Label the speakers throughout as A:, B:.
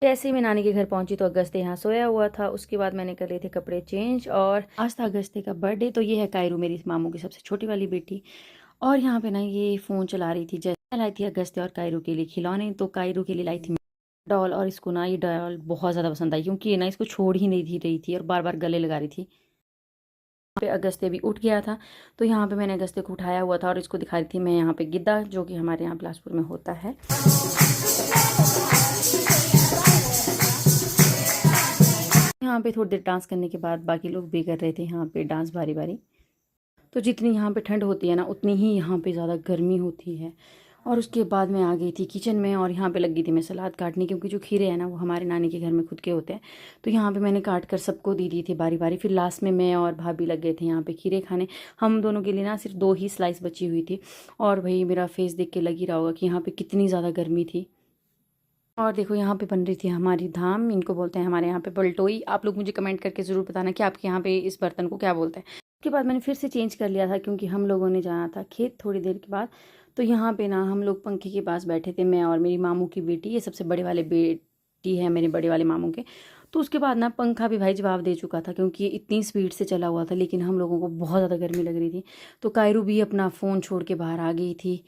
A: जैसे ही मैं नानी के घर पहुंची तो अगस्त्य यहाँ सोया हुआ था। उसके बाद मैंने कर लिए थे कपड़े चेंज और आज था अगस्त्य का बर्थडे। तो ये है कायरू, मेरी मामू की सबसे छोटी वाली बेटी। और यहाँ पे ना ये फ़ोन चला रही थी। जैसे लाई थी अगस्त्य और कायरू के लिए खिलौने, तो कायरू के लिए लाई थी डॉल। और इसको ना ये डॉल बहुत ज़्यादा पसंद आई क्योंकि ये ना इसको छोड़ ही नहीं रही थी और बार बार गले लगा रही थी। पे अगस्त्य भी उठ गया था, तो यहाँ पे मैंने अगस्त्य को उठाया हुआ था और इसको दिखा रही थी मैं यहाँ पे गिद्दा, जो कि हमारे यहाँ बिलासपुर में होता है। यहाँ पे थोड़ी देर डांस करने के बाद बाकी लोग भी कर रहे थे यहाँ पे डांस बारी बारी। तो जितनी यहाँ पे ठंड होती है ना, उतनी ही यहाँ पे ज़्यादा गर्मी होती है। और उसके बाद मैं आ गई थी किचन में और यहाँ पे लगी थी मैं सलाद काटने, क्योंकि जो खीरे हैं ना वो हमारे नानी के घर में खुद के होते हैं। तो यहाँ पे मैंने काट कर सबको दी दी थी बारी बारी। फिर लास्ट में मैं और भाभी लग गए थे यहाँ पे खीरे खाने। हम दोनों के लिए ना सिर्फ 2 ही स्लाइस बची हुई थी। और भाई मेरा फेस देख के लग ही रहा होगा कि यहाँ पे कितनी ज़्यादा गर्मी थी। और देखो यहाँ पे बन रही थी हमारी धाम, इनको बोलते हैं हमारे यहाँ पे बल्टोई। आप लोग मुझे कमेंट करके ज़रूर बताना कि आपके यहाँ पे इस बर्तन को क्या बोलते हैं। उसके बाद मैंने फिर से चेंज कर लिया था क्योंकि हम लोगों ने जाना था खेत थोड़ी देर के बाद। तो यहाँ पे ना हम लोग पंखे के पास बैठे थे, मैं और मेरी मामू की बेटी, ये सबसे बड़े वाले बेटी है मेरे बड़े वाले मामू के। तो उसके बाद ना पंखा भी भाई जवाब दे चुका था क्योंकि ये इतनी स्पीड से चला हुआ था, लेकिन हम लोगों को बहुत ज़्यादा गर्मी लग रही थी। तो कायरू भी अपना फ़ोन छोड़ के बाहर आ गई थी।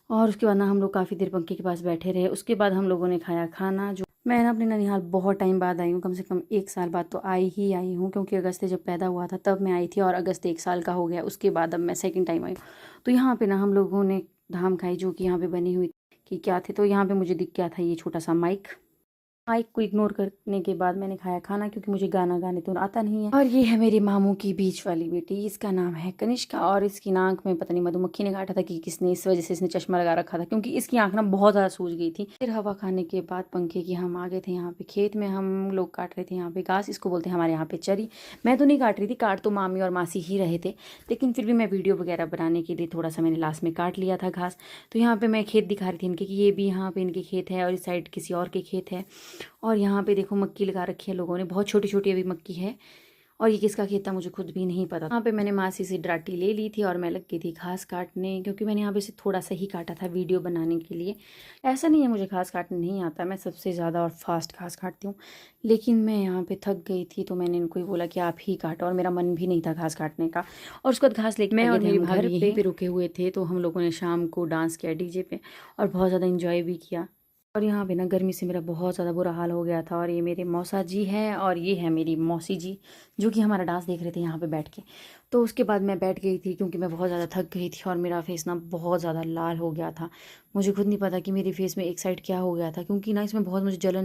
A: और उसके बाद ना हम लोग काफ़ी देर पंखे के पास बैठे रहे। उसके बाद हम लोगों ने खाया खाना। जो मैं ना अपने ननिहाल बहुत टाइम बाद आई हूँ, कम से कम 1 साल बाद तो आई हूँ, क्योंकि अगस्त्य जब पैदा हुआ था तब मैं आई थी और अगस्त्य 1 साल का हो गया, उसके बाद अब मैं सेकंड टाइम आई हूँ। तो यहाँ पे ना हम लोगों ने धाम खाई, जो कि यहाँ पे बनी हुई कि क्या थे। तो यहाँ पे मुझे दिख गया था ये छोटा सा माइक। माइक को इग्नोर करने के बाद मैंने खाया खाना, क्योंकि मुझे गाना गाने तो आता नहीं है। और ये है मेरे मामू की बीच वाली बेटी, इसका नाम है कनिष्का। और इसकी नाक में पता नहीं मधुमक्खी ने काटा था कि किसने, इस वजह से इसने चश्मा लगा रखा था, क्योंकि इसकी आंख ना बहुत ज़्यादा सूज गई थी। फिर हवा खाने के बाद पंखे की हम आ गए थे यहाँ पे खेत में। हम लोग काट रहे थे यहाँ पे घास, इसको बोलते हैं हमारे यहाँ पे चरी। मैं तो नहीं काट रही थी, काट तो मामी और मासी ही रहे थे, लेकिन फिर भी मैं वीडियो वगैरह बनाने के लिए थोड़ा सा मैंने लास्ट में काट लिया था घास। तो यहाँ पे मैं खेत दिखा रही थी इनके कि ये भी यहाँ पे इनके खेत है और इस साइड किसी और के खेत है। और यहाँ पे देखो मक्की लगा रखी है लोगों ने, बहुत छोटी छोटी अभी मक्की है। और ये किसका खेत था मुझे खुद भी नहीं पता। यहाँ पे मैंने मासी से डराटी ले ली थी और मैं लग गई थी घास काटने, क्योंकि मैंने यहाँ पे से थोड़ा सा ही काटा था वीडियो बनाने के लिए। ऐसा नहीं है मुझे घास काटने नहीं आता, मैं सबसे ज़्यादा और फास्ट घास काटती हूँ। लेकिन मैं यहाँ पे थक गई थी तो मैंने इनको ही बोला कि आप ही काटो, और मेरा मन भी नहीं था घास काटने का। और उसके बाद घास लेके मैं और मेरी भाभी यहीं पे रुके हुए थे। तो हम लोगों ने शाम को डांस किया डीजे पे और बहुत ज़्यादा इंजॉय भी किया। और यहाँ पे ना गर्मी से मेरा बहुत ज़्यादा बुरा हाल हो गया था। और ये मेरे मौसा जी हैं और ये है मेरी मौसी जी, जो कि हमारा डांस देख रहे थे यहाँ पे बैठ के। तो उसके बाद मैं बैठ गई थी क्योंकि मैं बहुत ज़्यादा थक गई थी और मेरा फेस ना बहुत ज़्यादा लाल हो गया था। मुझे खुद नहीं पता कि मेरे फेस में एक साइड क्या हो गया था, क्योंकि ना इसमें बहुत मुझे जलन